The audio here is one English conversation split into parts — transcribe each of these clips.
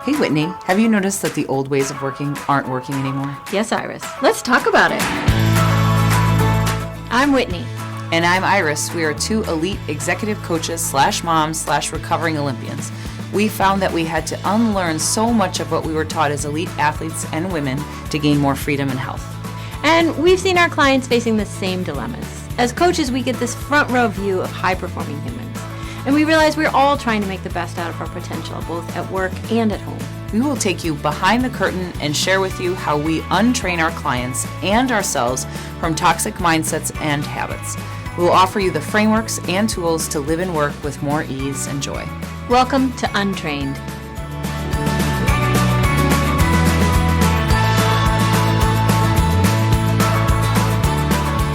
Hey, Whitney, have you noticed that the old ways of working aren't working anymore? Yes, Iris. Let's talk about it. I'm Whitney. And I'm Iris. We are two elite executive coaches / moms / recovering Olympians. We found that we had to unlearn so much of what we were taught as elite athletes and women to gain more freedom and health. And we've seen our clients facing the same dilemmas. As coaches, we get this front row view of high-performing humans. And we realize we're all trying to make the best out of our potential, both at work and at home. We will take you behind the curtain and share with you how we untrain our clients and ourselves from toxic mindsets and habits. We will offer you the frameworks and tools to live and work with more ease and joy. Welcome to Untrained.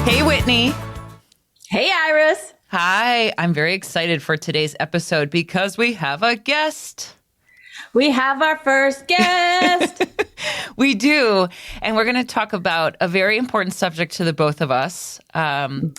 Hey, Whitney. Hey, Iris. Hi, I'm very excited for today's episode because we have a guest. We have our first guest. We do. And we're going to talk about a very important subject to the both of us. And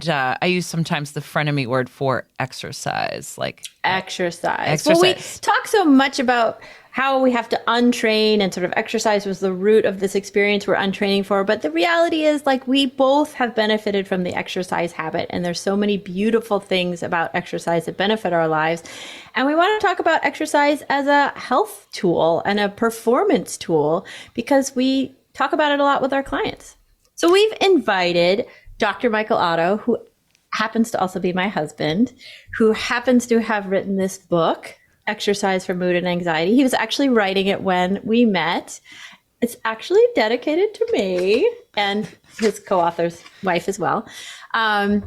I use sometimes the frenemy word for exercise, like exercise. Well, we talk so much about how we have to untrain, and sort of exercise was the root of this experience we're untraining for. But the reality is, like, we both have benefited from the exercise habit. And there's so many beautiful things about exercise that benefit our lives. And we want to talk about exercise as a health tool and a performance tool because we talk about it a lot with our clients. So we've invited Dr. Michael Otto, who happens to also be my husband, who happens to have written this book, Exercise for Mood and Anxiety. He was actually writing it when we met. It's actually dedicated to me and his co-author's wife as well. And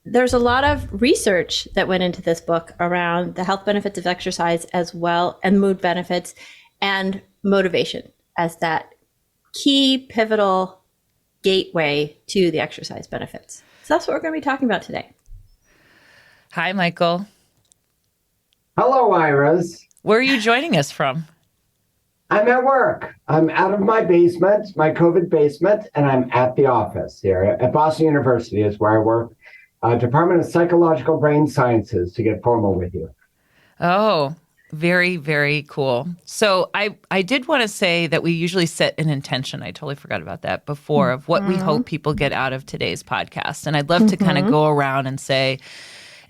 there's a lot of research that went into this book around the health benefits of exercise as well, and mood benefits and motivation as that key pivotal gateway to the exercise benefits. So that's what we're going to be talking about today. Hi, Michael. Hello, Iris. Where are you joining us from? I'm at work. I'm out of my basement, my COVID basement, and I'm at the office here at Boston University is where I work. Department of Psychological Brain Sciences, to get formal with you. Oh, very, very cool. So I did want to say that we usually set an intention. I totally forgot about that before, of what we hope people get out of today's podcast. And I'd love to kind of go around and say,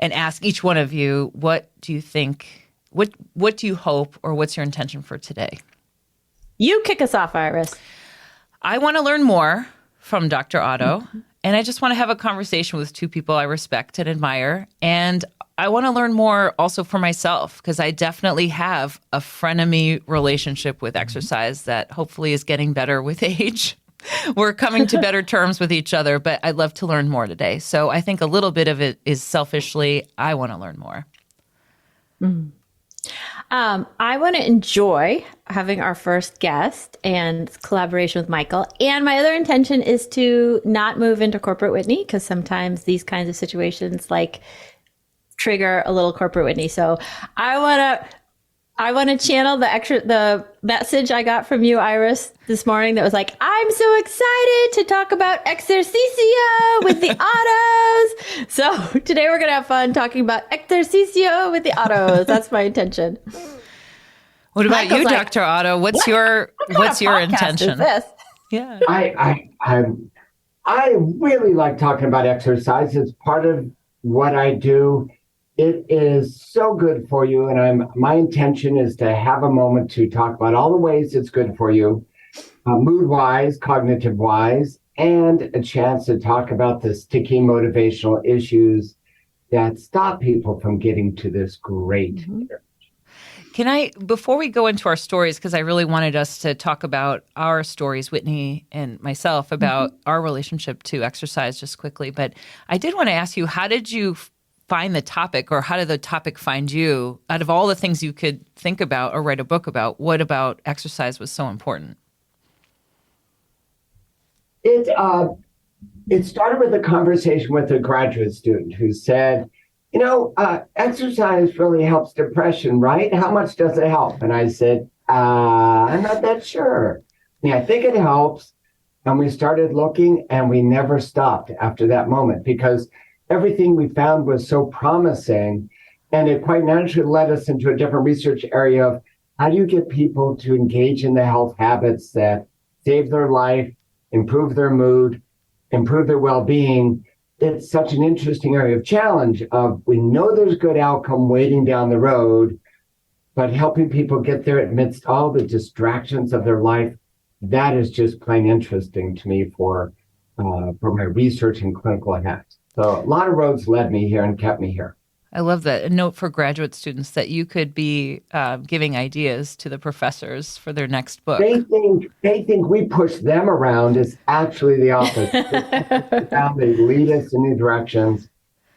and ask each one of you, what do you think, what do you hope, or what's your intention for today? You kick us off, Iris. I want to learn more from Dr. Otto, and I just want to have a conversation with two people I respect and admire. And I want to learn more also for myself, because I definitely have a frenemy relationship with exercise that hopefully is getting better with age. We're coming to better terms with each other, but I'd love to learn more today. So I think a little bit of it is selfishly, I want to learn more. I want to enjoy having our first guest and collaboration with Michael. And my other intention is to not move into corporate Whitney, because sometimes these kinds of situations like trigger a little corporate Whitney. So I want to channel the message I got from you, Iris, this morning that was like, I'm so excited to talk about exercicio with the Ottos. So today we're going to have fun talking about exercicio with the Ottos. That's my intention. What about Michael's you, like, Dr. Otto? What's your intention? Is this? Yeah. I really like talking about exercise. It's part of what I do. It is so good for you, and my intention is to have a moment to talk about all the ways it's good for you, mood-wise, cognitive-wise, and a chance to talk about the sticky motivational issues that stop people from getting to this great. Can I, before we go into our stories, because I really wanted us to talk about our stories, Whitney and myself, about our relationship to exercise just quickly, but I did want to ask you, how did you find the topic, or how did the topic find you? Out of all the things you could think about or write a book about, what about exercise was so important? It started with a conversation with a graduate student who said, exercise really helps depression, right? How much does it help? And I said, I'm not that sure. Yeah, I think it helps. And we started looking, and we never stopped after that moment, because everything we found was so promising. And it quite naturally led us into a different research area of how do you get people to engage in the health habits that save their life, improve their mood, improve their well-being. It's such an interesting area of challenge of we know there's good outcome waiting down the road, but helping people get there amidst all the distractions of their life, that is just plain interesting to me for my research and clinical hacks. So a lot of roads led me here and kept me here. I love that. A note for graduate students that you could be giving ideas to the professors for their next book. They think we push them around. It's actually the opposite. They lead us in new directions.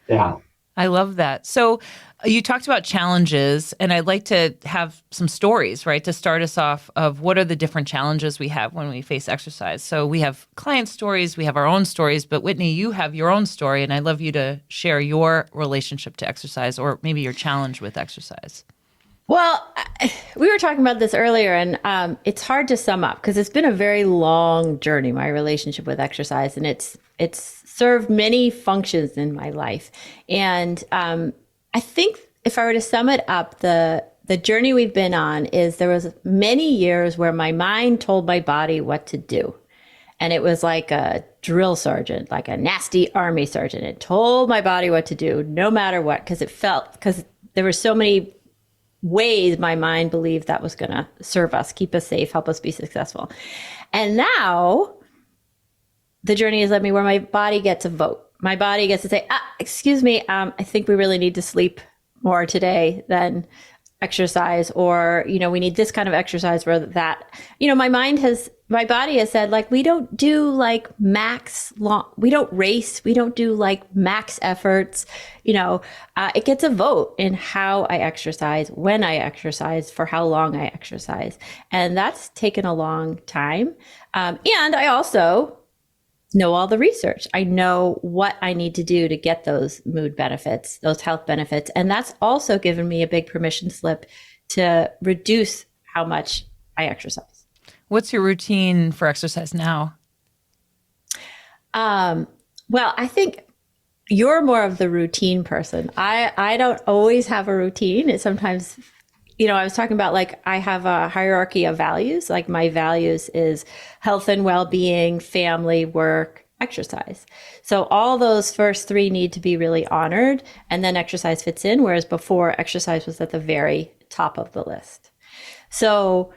Yeah. I love that. So you talked about challenges, and I'd like to have some stories, right, to start us off of what are the different challenges we have when we face exercise. So we have client stories, we have our own stories, but Whitney, you have your own story, and I'd love you to share your relationship to exercise or maybe your challenge with exercise. Well, we were talking about this earlier, and it's hard to sum up because it's been a very long journey, my relationship with exercise, and it's served many functions in my life. And I think if I were to sum it up, the journey we've been on is there was many years where my mind told my body what to do. And it was like a drill sergeant, like a nasty army sergeant. It told my body what to do no matter what, because there were so many ways my mind believed that was going to serve us, keep us safe, help us be successful. And now the journey has led me where my body gets a vote. My body gets to say, excuse me, I think we really need to sleep more today than exercise, or, we need this kind of exercise or that. My body has said, like, we don't do like we don't race. We don't do like max efforts. It gets a vote in how I exercise, when I exercise, for how long I exercise. And that's taken a long time. And I also know all the research. I know what I need to do to get those mood benefits, those health benefits. And that's also given me a big permission slip to reduce how much I exercise. What's your routine for exercise now? Well, I think you're more of the routine person. I don't always have a routine. It sometimes, I was talking about, like, I have a hierarchy of values. Like, my values is health and well-being, family, work, exercise. So all those first three need to be really honored, and then exercise fits in, whereas before, exercise was at the very top of the list. So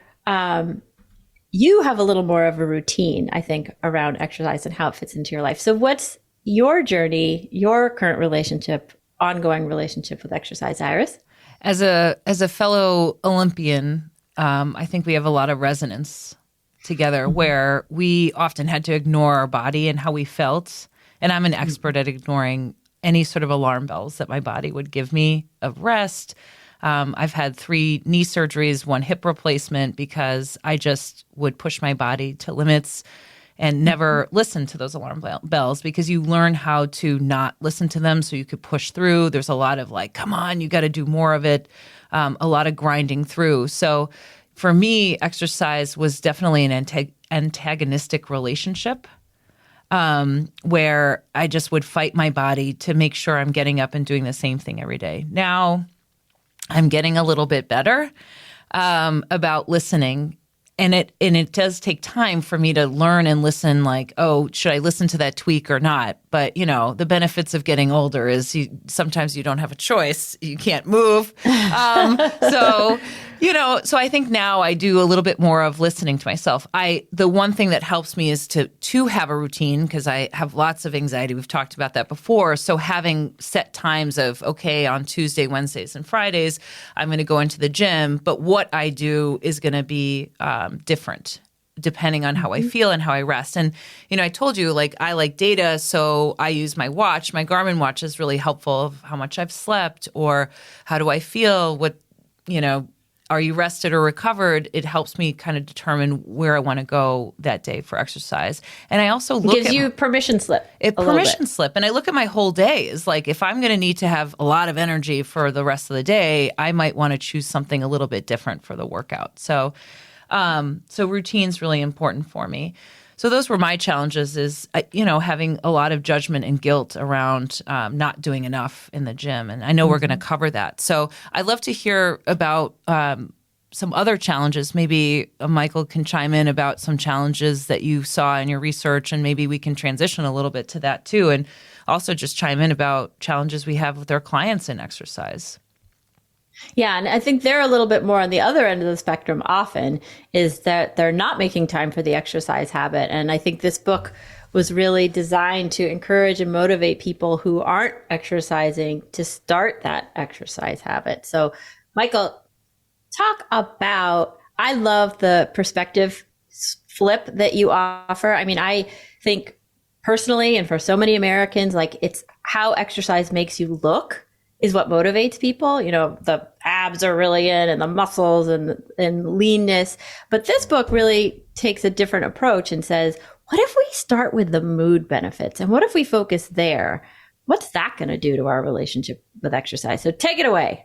you have a little more of a routine, I think, around exercise and how it fits into your life. So what's your journey, your current relationship, ongoing relationship with exercise, Iris? As a fellow Olympian, I think we have a lot of resonance together where we often had to ignore our body and how we felt. And I'm an expert at ignoring any sort of alarm bells that my body would give me of rest. I've had 3 knee surgeries, 1 hip replacement, because I just would push my body to limits and never listen to those alarm bells, because you learn how to not listen to them so you could push through. There's a lot of like, come on, you got to do more of it, a lot of grinding through. So for me, exercise was definitely an antagonistic relationship where I just would fight my body to make sure I'm getting up and doing the same thing every day. Now I'm getting a little bit better about listening. And it does take time for me to learn and listen, like, oh, should I listen to that tweak or not? But, the benefits of getting older is sometimes you don't have a choice. You can't move. So I think now I do a little bit more of listening to myself. The one thing that helps me is to have a routine, because I have lots of anxiety. We've talked about that before. So having set times of, okay, on Tuesday, Wednesdays, and Fridays, I'm going to go into the gym. But what I do is going to be different depending on how I feel and how I rest. And, I told you, like, I like data, so I use my watch. My Garmin watch is really helpful of how much I've slept or how do I feel, are you rested or recovered? It helps me kind of determine where I want to go that day for exercise. And I also look gives you permission slip. Permission slip. And I look at my whole day is like, if I'm going to need to have a lot of energy for the rest of the day, I might want to choose something a little bit different for the workout. So routine's really important for me. So those were my challenges is, having a lot of judgment and guilt around not doing enough in the gym. And I know we're going to cover that. So I'd love to hear about some other challenges. Maybe Michael can chime in about some challenges that you saw in your research, and maybe we can transition a little bit to that too. And also just chime in about challenges we have with our clients in exercise. Yeah, and I think they're a little bit more on the other end of the spectrum often, is that they're not making time for the exercise habit. And I think this book was really designed to encourage and motivate people who aren't exercising to start that exercise habit. So, Michael, talk about, I love the perspective flip that you offer. I mean, I think personally, and for so many Americans, like, it's how exercise makes you look is what motivates people. You know, the abs are really in, and the muscles and leanness. But this book really takes a different approach and says, what if we start with the mood benefits? And what if we focus there? What's that going to do to our relationship with exercise? So take it away.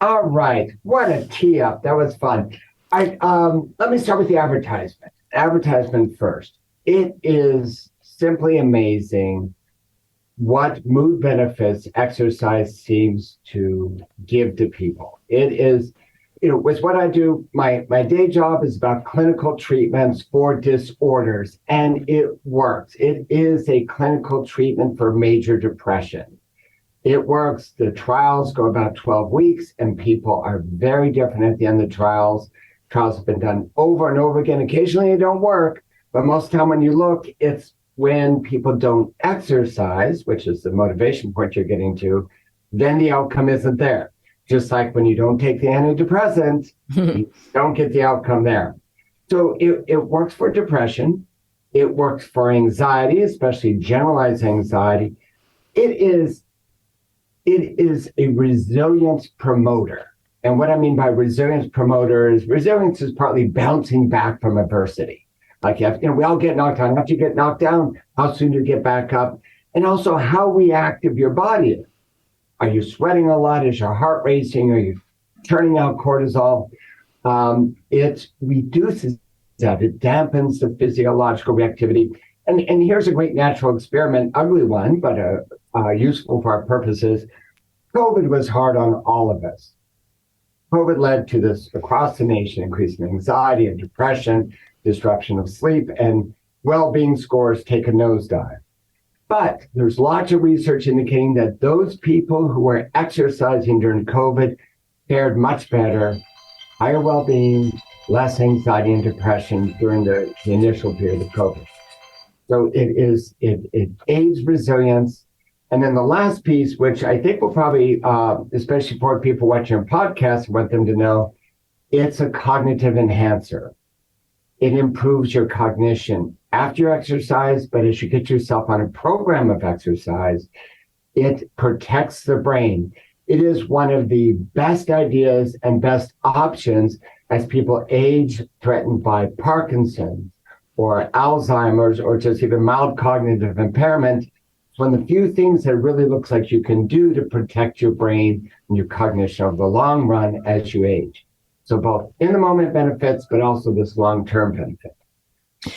All right. What a tee up. That was fun. Let me start with the advertisement. Advertisement first. It is simply amazing what mood benefits exercise seems to give to people. It is, with what I do, my day job is about clinical treatments for disorders, and it works. It is a clinical treatment for major depression. It works. The trials go about 12 weeks, and people are very different at the end of the trials. Trials have been done over and over again. Occasionally they don't work, but most of the time when you look, it's when people don't exercise, which is the motivation point you're getting to, then the outcome isn't there. Just like when you don't take the antidepressant, you don't get the outcome there. So it works for depression. It works for anxiety, especially generalized anxiety. It is a resilience promoter. And what I mean by resilience promoter is resilience is partly bouncing back from adversity. Like, we all get knocked down. After you get knocked down, how soon do you get back up? And also how reactive your body is. Are you sweating a lot? Is your heart racing? Are you turning out cortisol? It reduces that. It dampens the physiological reactivity. And here's a great natural experiment, ugly one, but useful for our purposes. COVID was hard on all of us. COVID led to this across the nation, increase in anxiety and depression, disruption of sleep, and well-being scores take a nosedive. But there's lots of research indicating that those people who were exercising during COVID fared much better, higher well-being, less anxiety and depression during the initial period of COVID. So it aids resilience. And then the last piece, which I think will probably, especially for people watching your podcast, want them to know, it's a cognitive enhancer. It improves your cognition after your exercise, but as you get yourself on a program of exercise, it protects the brain. It is one of the best ideas and best options as people age threatened by Parkinson's or Alzheimer's or just even mild cognitive impairment. It's one of the few things that really looks like you can do to protect your brain and your cognition over the long run as you age. So both in the moment benefits, but also this long-term benefit.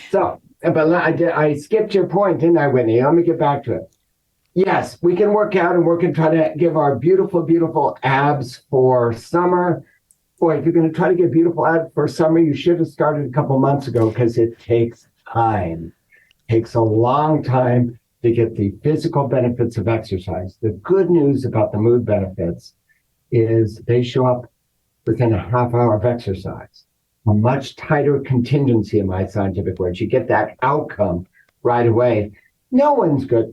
So, but I skipped your point, didn't I, Whitney? Let me get back to it. Yes, we can work out and work and try to give our beautiful, beautiful abs for summer. Boy, if you're going to try to get beautiful abs for summer, you should have started a couple months ago because it takes time. It takes a long time to get the physical benefits of exercise. The good news about the mood benefits is they show up within a half hour of exercise. A much tighter contingency, in my scientific words. You get that outcome right away. No one's good.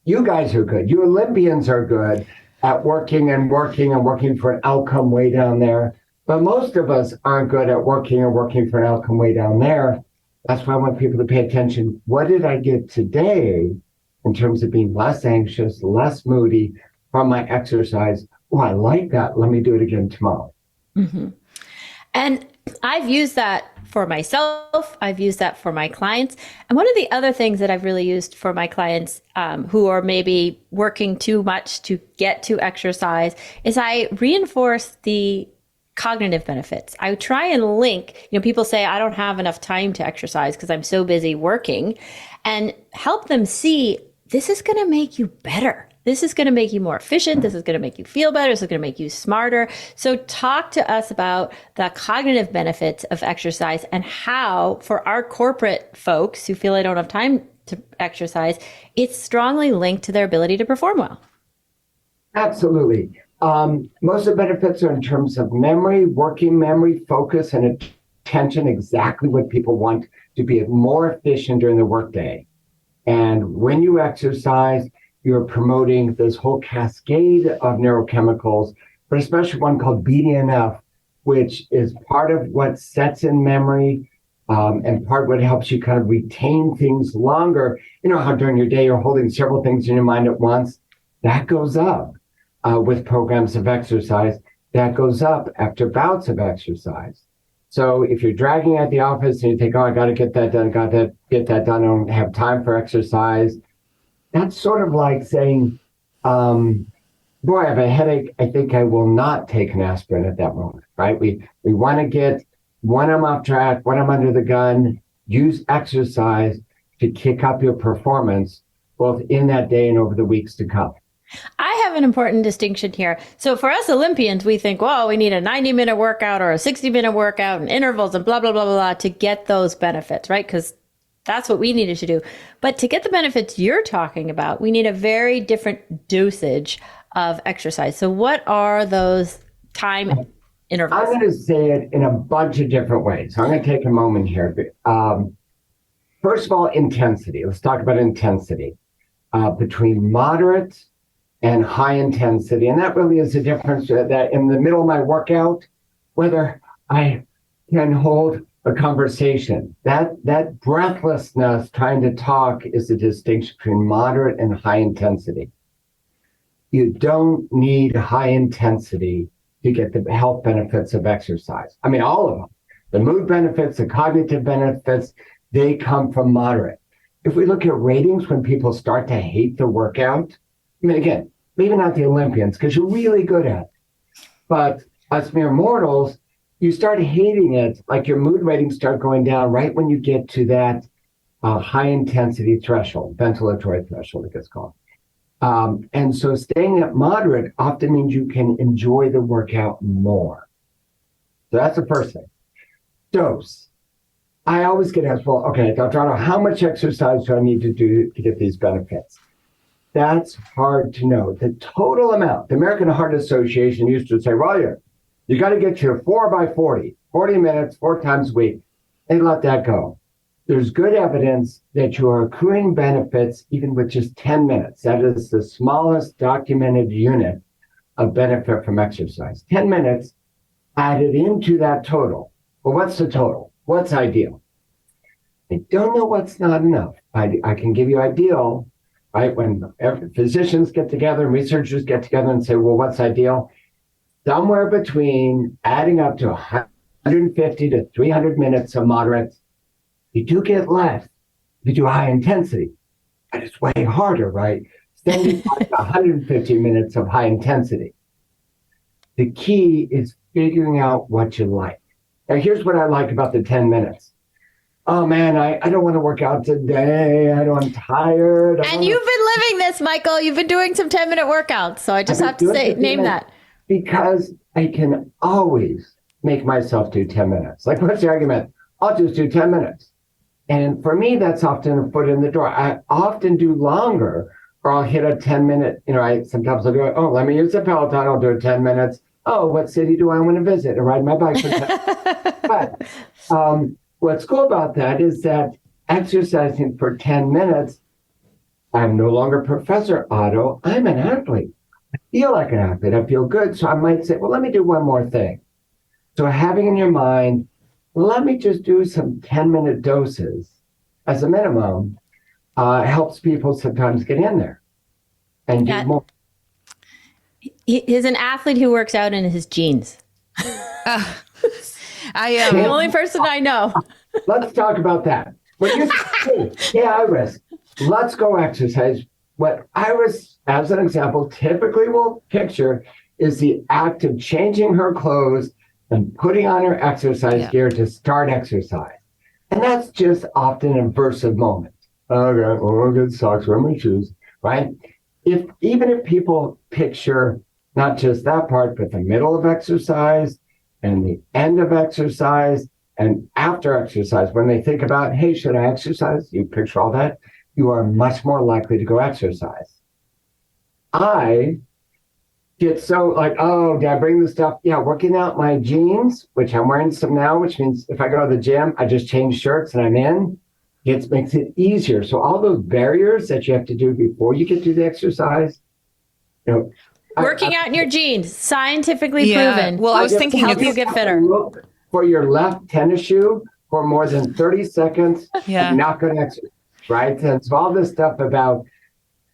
You guys are good. You Olympians are good at working and working and working for an outcome way down there. But most of us aren't good at working and working for an outcome way down there. That's why I want people to pay attention. What did I get today in terms of being less anxious, less moody from my exercise? Oh, I like that. Let me do it again tomorrow. Mm-hmm. And I've used that for myself. I've used that for my clients. And one of the other things that I've really used for my clients who are maybe working too much to get to exercise is I reinforce the cognitive benefits. I try and link, people say, I don't have enough time to exercise because I'm so busy working, and help them see this is going to make you better. This is going to make you more efficient. This is going to make you feel better. This is going to make you smarter. So talk to us about the cognitive benefits of exercise and how, for our corporate folks who feel they don't have time to exercise, it's strongly linked to their ability to perform well. Absolutely. Most of the benefits are in terms of memory, working memory, focus, and attention, exactly what people want to be more efficient during the workday. And when you exercise, you're promoting this whole cascade of neurochemicals, but especially one called BDNF, which is part of what sets in memory and part of what helps you kind of retain things longer. You know how during your day you're holding several things in your mind at once? That goes up with programs of exercise. That goes up after bouts of exercise. So if you're dragging at the office and you think, oh, I got to get that done, get that done, I don't have time for exercise. That's sort of like saying, boy, I have a headache. I think I will not take an aspirin at that moment, right? We want to get, when I'm off track, when I'm under the gun, use exercise to kick up your performance, both in that day and over the weeks to come. I have an important distinction here. So for us Olympians, we think, well, we need a 90-minute workout or a 60-minute workout and intervals and blah, blah, blah, blah, blah to get those benefits, right? Because that's what we needed to do. But to get the benefits you're talking about, we need a very different dosage of exercise. So what are those time intervals? I'm going to say it in a bunch of different ways. I'm going to take a moment here. First of all, intensity. Let's talk about intensity between moderate and high intensity. And that really is the difference that in the middle of my workout, whether I can hold a conversation, that breathlessness trying to talk is the distinction between moderate and high intensity. You don't need high intensity to get the health benefits of exercise. I mean, all of them. The mood benefits, the cognitive benefits, they come from moderate. If we look at ratings when people start to hate the workout, I mean, again, maybe not the Olympians, because you're really good at it. But us mere mortals, you start hating it, like your mood ratings start going down right when you get to that high intensity threshold, ventilatory threshold, it gets called. And so staying at moderate often means you can enjoy the workout more. So that's the first thing. Dose. I always get asked, well, okay, Dr. Otto, how much exercise do I need to do to get these benefits? That's hard to know. The total amount, the American Heart Association used to say, well, you got to get your 4x40, 40 minutes, 4 times a week, and let that go. There's good evidence that you are accruing benefits even with just 10 minutes. That is the smallest documented unit of benefit from exercise. 10 minutes added into that total. Well, what's the total? What's ideal? I don't know what's not enough. I can give you ideal, right? When physicians get together and researchers get together and say, well, what's ideal? Somewhere between adding up to 150 to 300 minutes of moderate. You do get less. You do high intensity, but it's way harder, right? 75 to 150 minutes of high intensity. The key is figuring out what you like. Now, here's what I like about the 10 minutes. Oh, man, I don't want to work out today. I'm tired. And you've been living this, Michael. You've been doing some 10-minute workouts. So I just have to say, name that. Because I can always make myself do 10 minutes. Like, what's the argument? I'll just do 10 minutes. And for me, that's often a foot in the door. I often do longer, or I'll hit a 10-minute, sometimes I'll do it. Oh, let me use the Peloton. I'll do it 10 minutes. Oh, what city do I want to visit and ride my bike for 10 But what's cool about that is that exercising for 10 minutes, I'm no longer Professor Otto. I'm an athlete. I feel like an athlete. I feel good. So I might say, well, let me do one more thing. So having in your mind, let me just do some 10-minute doses as a minimum helps people sometimes get in there and do more. He's an athlete who works out in his jeans. I am the only person I know. Let's talk about that. When you say, hey, Iris, let's go exercise. What Iris, as an example, typically will picture is the act of changing her clothes, and putting on her exercise gear to start exercise. And that's just often a aversive moment. Okay, well, I'll get socks, wear my shoes, right? Even if people picture not just that part, but the middle of exercise and the end of exercise and after exercise, when they think about, hey, should I exercise? You picture all that, you are much more likely to go exercise. I get so like, oh, did I bring the stuff? Yeah, working out my jeans, which I'm wearing some now, which means if I go to the gym, I just change shirts and I'm in. It makes it easier. So all those barriers that you have to do before you get to the exercise, working out in your jeans, scientifically proven. Well, I was thinking to help you get fitter. Look for your left tennis shoe for more than 30 seconds. I'm not going to exercise, right? And so all this stuff about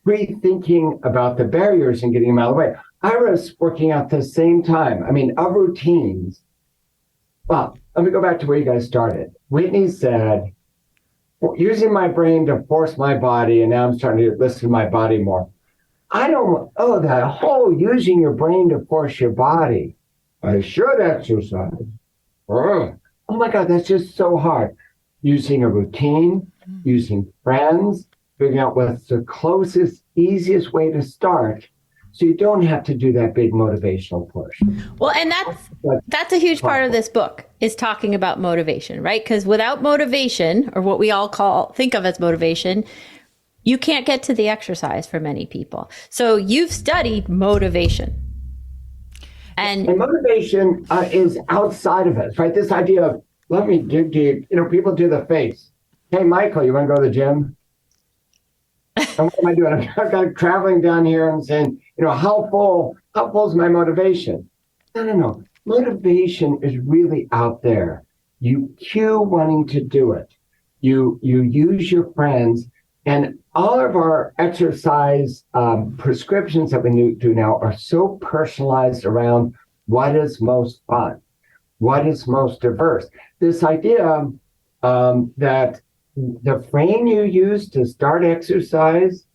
rethinking about the barriers and getting them out of the way. I was working out the same time. I mean, of routines. Well, let me go back to where you guys started. Whitney said, using my brain to force my body, and now I'm starting to listen to my body more. That whole using your brain to force your body. I should exercise. Oh my God, that's just so hard. Using a routine, using friends, figuring out what's the closest, easiest way to start so you don't have to do that big motivational push. Well, and that's a huge part of this book is talking about motivation, right? Because without motivation, or what we all think of as motivation, you can't get to the exercise for many people. So you've studied motivation. And motivation is outside of us, right? This idea of, let me dig deep. People do the face. Hey, Michael, you want to go to the gym? And what am I doing? I've got traveling down here and saying, how full is my motivation? No. Motivation is really out there. You cue wanting to do it. You use your friends, and all of our exercise prescriptions that we do now are so personalized around what is most fun, what is most diverse. This idea that the frame you used to start exercise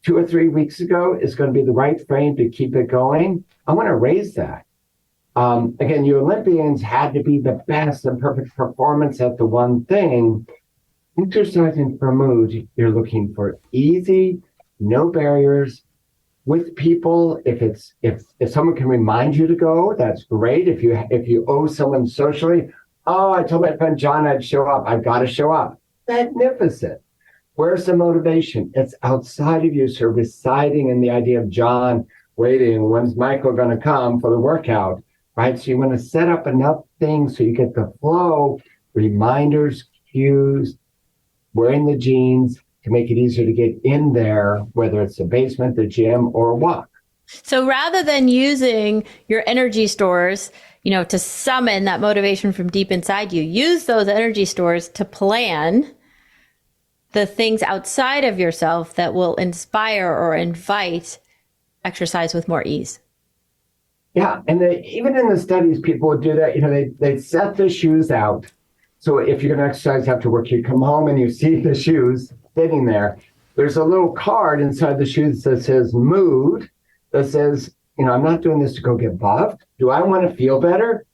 2 or 3 weeks ago is going to be the right frame to keep it going. I want to raise that. Again, you Olympians had to be the best and perfect performance at the one thing. Exercising for mood, you're looking for easy, no barriers with people. If someone can remind you to go, that's great. If you owe someone socially, I told my friend John I'd show up. I've got to show up. Magnificent. Where's the motivation? It's outside of you, so residing in the idea of John waiting. When's Michael going to come for the workout? Right? So you want to set up enough things so you get the flow, reminders, cues, wearing the jeans to make it easier to get in there, whether it's the basement, the gym, or a walk. So rather than using your energy stores, to summon that motivation from deep inside you, use those energy stores to plan the things outside of yourself that will inspire or invite exercise with more ease. Yeah, and even in the studies, people would do that. They set the shoes out. So if you're going to exercise after work, you come home and you see the shoes sitting there. There's a little card inside the shoes that says mood, that says, I'm not doing this to go get buffed. Do I want to feel better?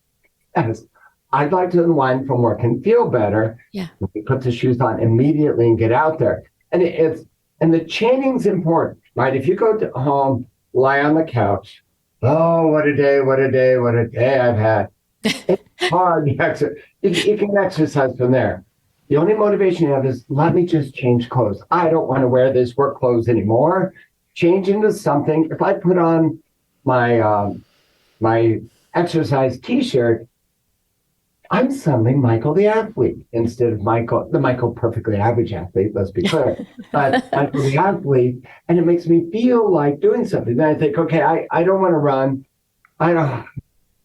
Yes. I'd like to unwind from work and feel better. Yeah. You put the shoes on immediately and get out there. And the chaining's important, right? If you go home, lie on the couch, what a day I've had. It's hard. You can exercise from there. The only motivation you have is, let me just change clothes. I don't want to wear this work clothes anymore. Change into something. If I put on my exercise t-shirt, I'm suddenly Michael the athlete instead of the Michael perfectly average athlete, let's be clear. But Michael the athlete, and it makes me feel like doing something. Then I think, okay, I don't want to run. I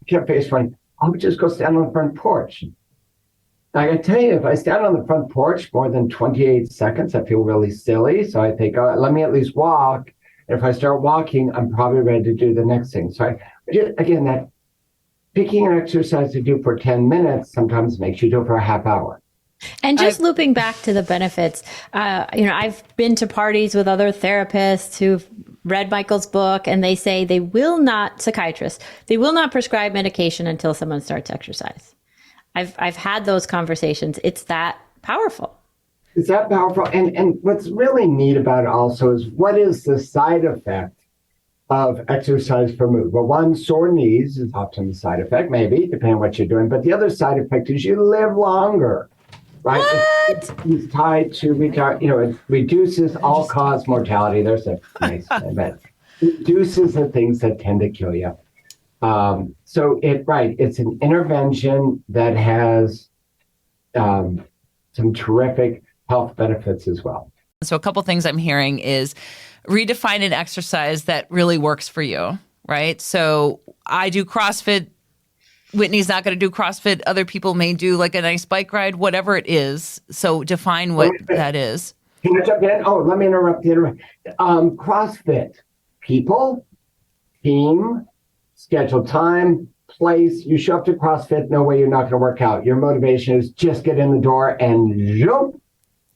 can't face running. I'll just go stand on the front porch. I can tell you, if I stand on the front porch more than 28 seconds, I feel really silly. So I think, let me at least walk. And if I start walking, I'm probably ready to do the next thing. So that picking an exercise to do for 10 minutes sometimes makes you do it for a half hour. And just looping back to the benefits, I've been to parties with other therapists who've read Michael's book, and they say psychiatrists, they will not prescribe medication until someone starts exercise. I've had those conversations. It's that powerful. It's that powerful. And what's really neat about it also is, what is the side effect of exercise for mood? Well, one, sore knees is often the side effect, maybe, depending on what you're doing. But the other side effect is you live longer, right? What? It's tied to it reduces all-cause mortality. There's a nice thing, but it reduces the things that tend to kill you. So it's an intervention that has some terrific health benefits as well. So a couple things I'm hearing is redefine an exercise that really works for you, right? So I do CrossFit. Whitney's not going to do CrossFit. Other people may do like a nice bike ride, whatever it is. So define what that is. Can I jump in? Oh, let me interrupt. CrossFit, people, team, scheduled time, place. You show up to CrossFit, no way you're not going to work out. Your motivation is just get in the door and jump.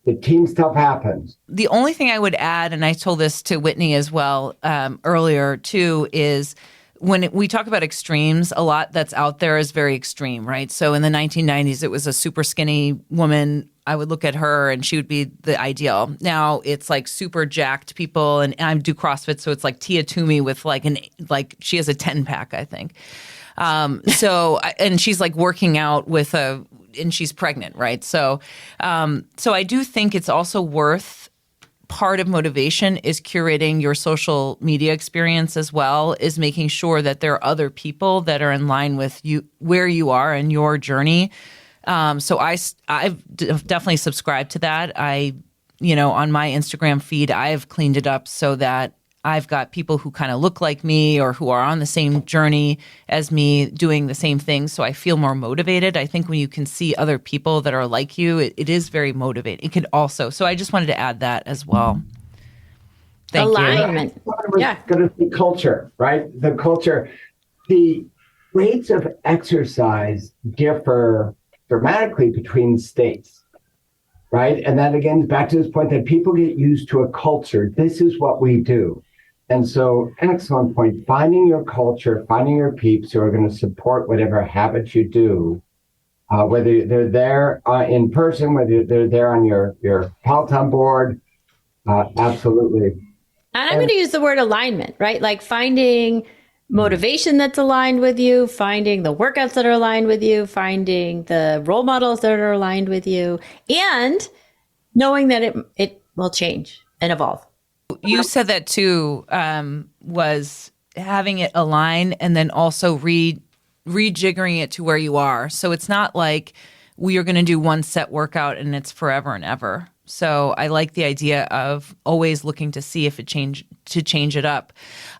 The team stuff happens. The only thing I would add, and I told this to Whitney as well earlier too, is when we talk about extremes, a lot that's out there is very extreme, right? So in the 1990s, it was a super skinny woman. I would look at her and she would be the ideal. Now it's like super jacked people, and I do CrossFit, so it's like Tia Toomey with she has a 10-pack, I think. And she's like working out and she's pregnant, right? So I do think it's also part of motivation is curating your social media experience as well, is making sure that there are other people that are in line with you, where you are in your journey. So I've definitely subscribed to that. On my Instagram feed, I've cleaned it up so that I've got people who kind of look like me or who are on the same journey as me doing the same thing. So I feel more motivated. I think when you can see other people that are like you, it is very motivating. It could also. So I just wanted to add that as well. Thank Alignment. Yeah. Going to be culture, right? The culture. The rates of exercise differ dramatically between states. Right. And that, again, back to this point that people get used to a culture. This is what we do. And so, excellent point. Finding your culture, finding your peeps who are going to support whatever habits you do, whether they're there in person, whether they're there on your Peloton board. Absolutely. And I'm going to use the word alignment, right? Like finding motivation that's aligned with you, finding the workouts that are aligned with you, finding the role models that are aligned with you, and knowing that it will change and evolve. You said that too, was having it align and then also rejiggering it to where you are. So it's not like we are going to do one set workout and it's forever and ever. So I like the idea of always looking to see if change it up,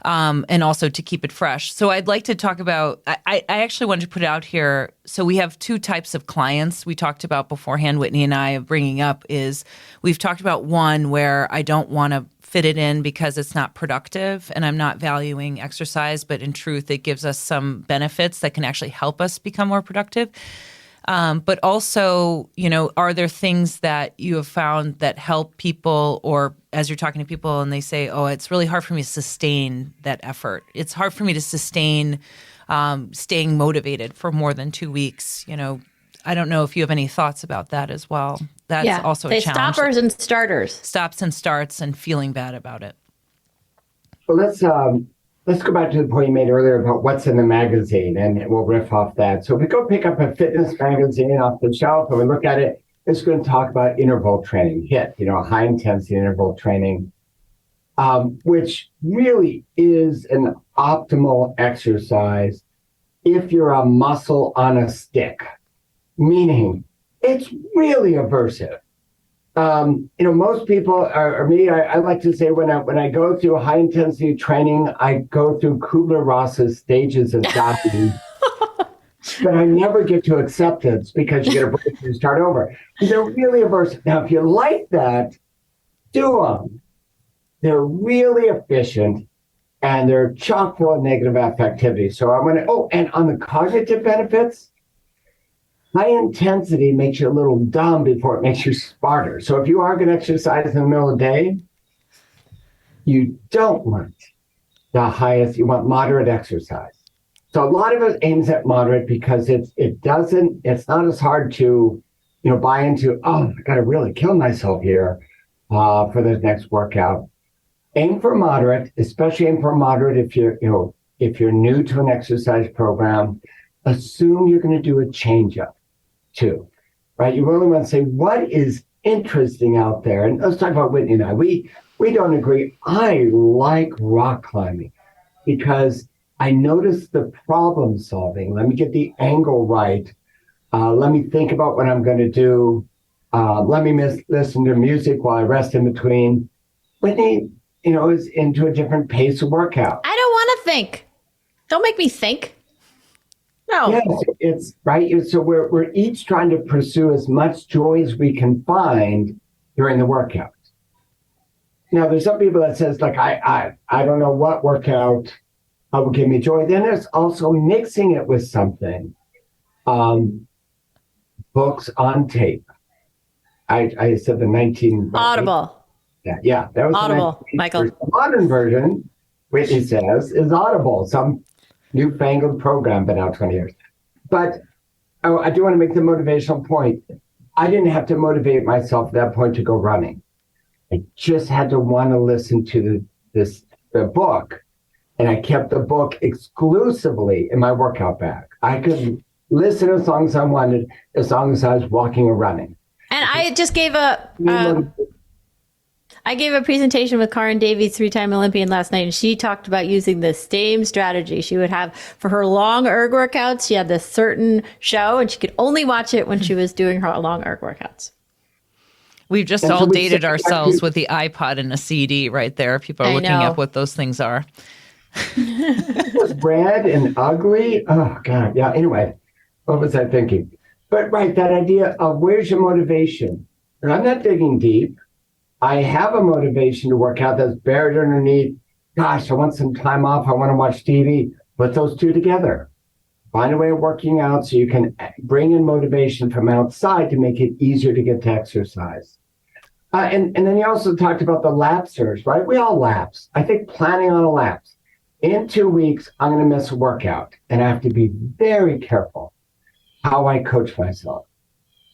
and also to keep it fresh. So I'd like to talk about, I actually wanted to put it out here. So we have two types of clients we talked about beforehand, Whitney and I, of bringing up is we've talked about one where I don't want to fit it in because it's not productive and I'm not valuing exercise, but in truth, it gives us some benefits that can actually help us become more productive. But also, are there things that you have found that help people, or as you're talking to people and they say, oh, it's really hard for me to sustain that effort. It's hard for me to sustain staying motivated for more than 2 weeks. I don't know if you have any thoughts about that as well. That's also a challenge. Stoppers and starters. Stops and starts and feeling bad about it. Well, let's go back to the point you made earlier about what's in the magazine, and we'll riff off that. So if we go pick up a fitness magazine off the shelf and we look at it, it's going to talk about interval training, HIIT, high intensity interval training, which really is an optimal exercise if you're a muscle on a stick, meaning it's really aversive. Most people or me, I like to say when I go through high intensity training, I go through Kubler-Ross's stages of dieting, but I never get to acceptance because you get a break and start over. They're really aversive. Now, if you like that, do them. They're really efficient and they're chock full of negative affectivity. So and on the cognitive benefits, high intensity makes you a little dumb before it makes you smarter. So if you are going to exercise in the middle of the day, You don't want the highest, you want moderate exercise. So a lot of it aims at moderate because it's not as hard to, buy into, oh, I got to really kill myself here for the next workout. Aim for moderate, especially aim for moderate if you're new to an exercise program. Assume you're going to do a change up too, right? You really want to say, what is interesting out there? And let's talk about Whitney and I. We don't agree. I like rock climbing because I notice the problem solving. Let me get the angle right. Let me think about what I'm going to do. Let me listen to music while I rest in between. Whitney, is into a different pace of workout. I don't want to think. Don't make me think. No. Yes, it's right. So we're each trying to pursue as much joy as we can find during the workout. Now, there's some people that says, like, I don't know what workout will give me joy. Then there's also mixing it with something. Books on tape. I said the 19... Audible. Yeah. That was Audible, Michael. The modern version, Whitney says, is Audible. Some newfangled program, been out 20 years. But I do want to make the motivational point. I didn't have to motivate myself at that point to go running. I just had to want to listen to the book, and I kept the book exclusively in my workout bag. I could listen as long as I wanted, as long as I was walking or running. And I just gave I gave a presentation with Karin Davies, 3-time Olympian, last night, and she talked about using the same strategy. She would have, for her long erg workouts, she had this certain show, and she could only watch it when she was doing her long erg workouts. We've just all dated ourselves with the iPod and a CD right there. People are looking up what those things are. It was red and ugly. Oh, God. Yeah. Anyway, what was I thinking? But right, that idea of where's your motivation? And I'm not digging deep. I have a motivation to work out that's buried underneath. Gosh, I want some time off. I want to watch TV. Put those two together. Find a way of working out so you can bring in motivation from outside to make it easier to get to exercise. And then you also talked about the lapsers, right? We all lapse. I think planning on a lapse. In 2 weeks, I'm going to miss a workout. And I have to be very careful how I coach myself.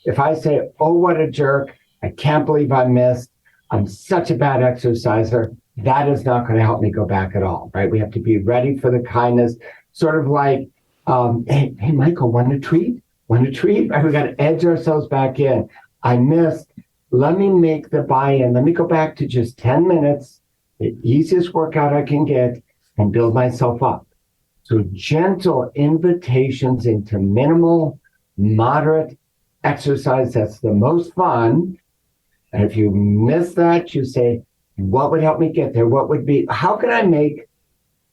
If I say, oh, what a jerk, I can't believe I missed, I'm such a bad exerciser, that is not going to help me go back at all, right? We have to be ready for the kindness, sort of like, hey, Michael, want a treat? Want a treat? Right? We got to edge ourselves back in. I missed. Let me make the buy-in. Let me go back to just 10 minutes, the easiest workout I can get, and build myself up. So gentle invitations into minimal, moderate exercise. That's the most fun. And if you miss that, you say, what would help me get there? What would be, how can I make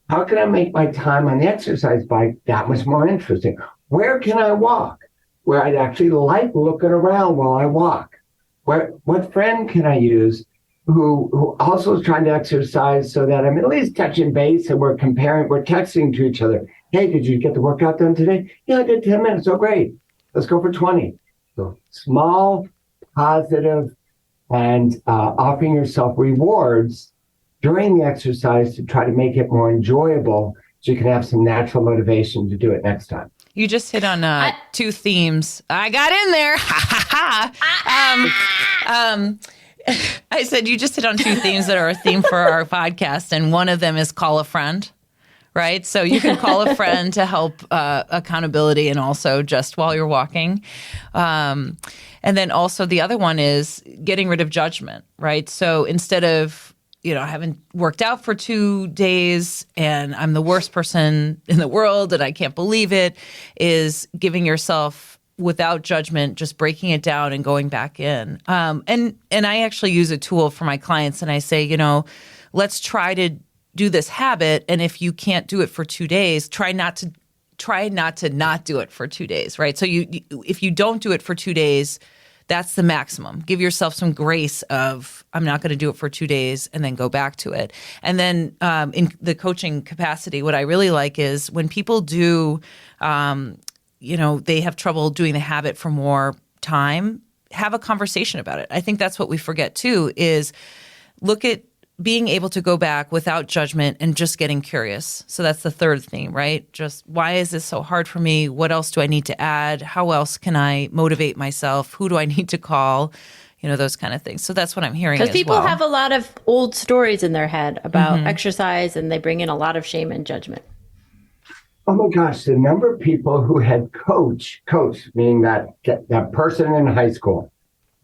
my time on the exercise bike that much more interesting? Where can I walk? Where I'd actually like looking around while I walk? What friend can I use who also is trying to exercise so that I'm at least touching base and we're texting to each other. Hey, did you get the workout done today? Yeah, I did 10 minutes. Oh, great. Let's go for 20. So small, positive, and offering yourself rewards during the exercise to try to make it more enjoyable so you can have some natural motivation to do it next time. You just hit on two themes. I got in there. I said you just hit on two themes that are a theme for our podcast, and one of them is call a friend, right? So you can call a friend to help accountability and also just while you're walking. And then also the other one is getting rid of judgment, right? So instead of, I haven't worked out for 2 days and I'm the worst person in the world and I can't believe it, is giving yourself without judgment, just breaking it down and going back in. And I actually use a tool for my clients and I say, let's try to do this habit. And if you can't do it for 2 days, try not to not do it for 2 days, right? So if you don't do it for 2 days, that's the maximum. Give yourself some grace of, I'm not going to do it for 2 days and then go back to it. And then in the coaching capacity, what I really like is when people do, they have trouble doing the habit for more time, have a conversation about it. I think that's what we forget too, is look at being able to go back without judgment and just getting curious. So that's the third theme, right? Just why is this so hard for me? What else do I need to add? How else can I motivate myself? Who do I need to call? Those kind of things. So that's what I'm hearing. Because people have a lot of old stories in their head about exercise, and they bring in a lot of shame and judgment. Oh my gosh, the number of people who had coach, meaning that person in high school,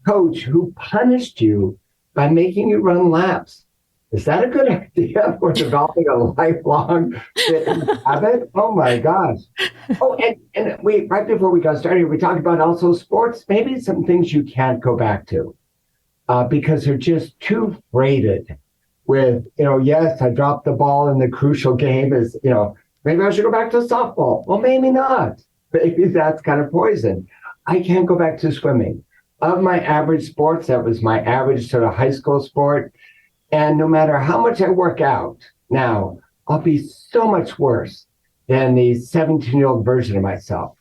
coach who punished you by making you run laps. Is that a good idea for developing a lifelong fitness habit? Oh my gosh. Oh, and we right before we got started, we talked about also sports, maybe some things you can't go back to because they're just too freighted with, yes, I dropped the ball in the crucial game is, maybe I should go back to softball. Well, maybe not. Maybe that's kind of poison. I can't go back to swimming. Of my average sports, that was my average sort of high school sport. And no matter how much I work out now, I'll be so much worse than the 17-year-old version of myself.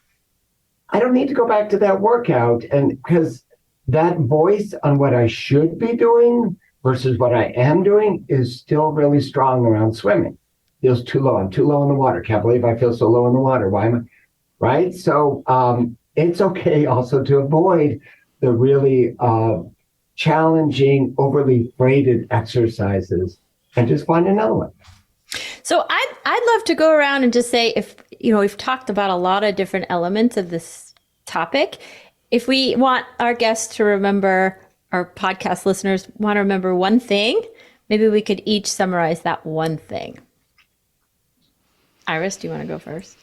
I don't need to go back to that workout. And because that voice on what I should be doing versus what I am doing is still really strong around swimming. Feels too low. I'm too low in the water. Can't believe I feel so low in the water. Why am I? Right? So it's okay also to avoid the really challenging, overly freighted exercises and just find another one. So I'd love to go around and just say, if, we've talked about a lot of different elements of this topic. If we want our guests to remember, our podcast listeners want to remember one thing, maybe we could each summarize that one thing. Iris, do you want to go first?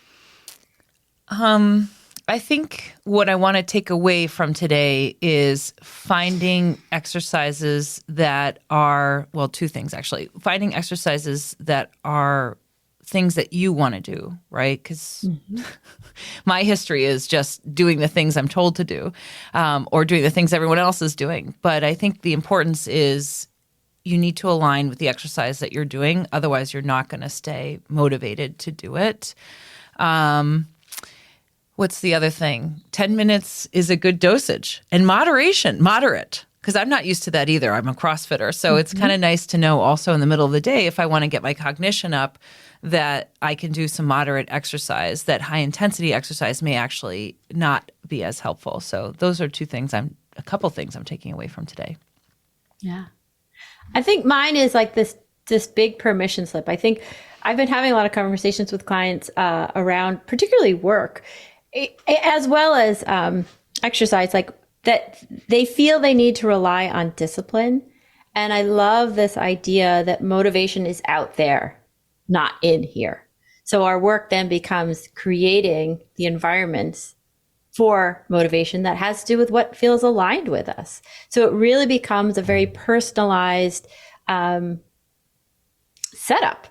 I think what I want to take away from today is finding exercises that are, two things actually. Finding exercises that are things that you want to do, right? Because my history is just doing the things I'm told to do or doing the things everyone else is doing. But I think the importance is you need to align with the exercise that you're doing. Otherwise, you're not going to stay motivated to do it. What's the other thing? 10 minutes is a good dosage. And moderate, because I'm not used to that either. I'm a CrossFitter. So it's kind of nice to know also in the middle of the day, if I want to get my cognition up, that I can do some moderate exercise, that high intensity exercise may actually not be as helpful. So those are a couple things I'm taking away from today. Yeah. I think mine is like this big permission slip. I think I've been having a lot of conversations with clients around particularly work, as well as exercise, like that they feel they need to rely on discipline. And I love this idea that motivation is out there, not in here. So our work then becomes creating the environments for motivation that has to do with what feels aligned with us. So it really becomes a very personalized setup,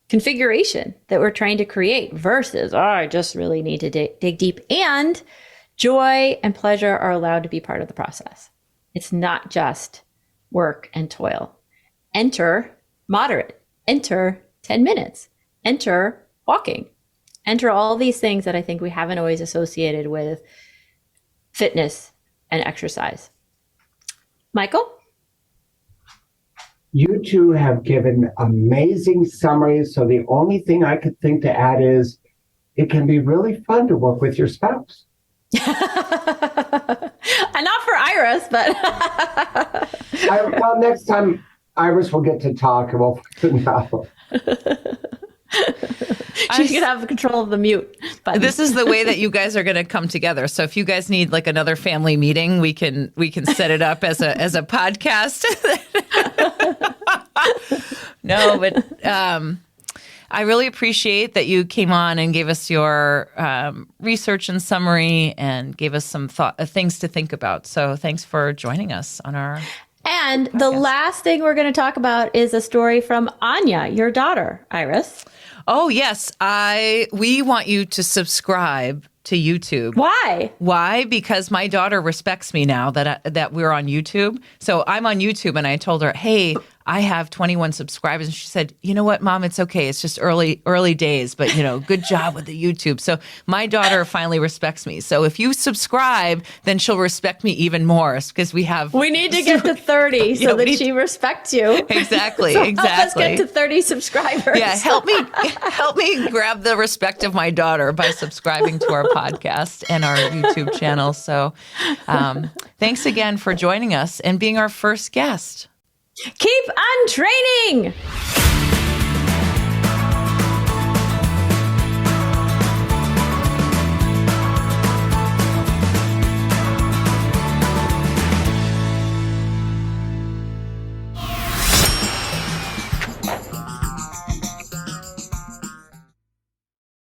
configuration that we're trying to create versus, I just really need to dig deep. And joy and pleasure are allowed to be part of the process. It's not just work and toil. Enter moderate, enter 10 minutes, enter walking, enter all these things that I think we haven't always associated with fitness and exercise. Michael? You two have given amazing summaries. So the only thing I could think to add is it can be really fun to work with your spouse. And not for Iris, but well, next time Iris will get to talk and we'll know. She can have control of the mute button. This is the way that you guys are going to come together. So if you guys need like another family meeting, we can set it up as a podcast. No, but I really appreciate that you came on and gave us your research and summary and gave us some things to think about. So thanks for joining us on our And podcast. The last thing we're going to talk about is a story from Anya, your daughter, Iris. Oh, yes. We want you to subscribe to YouTube. Why? Why? Because my daughter respects me now that we're on YouTube. So I'm on YouTube and I told her, hey, I have 21 subscribers. And she said, you know what, Mom, it's okay. It's just early days, but good job with the YouTube. So my daughter finally respects me. So if you subscribe, then she'll respect me even more because we need to get to 30 so that she respects you. Exactly. So exactly. Help us get to 30 subscribers. Yeah. Help me grab the respect of my daughter by subscribing to our podcast and our YouTube channel. So thanks again for joining us and being our first guest. Keep untraining.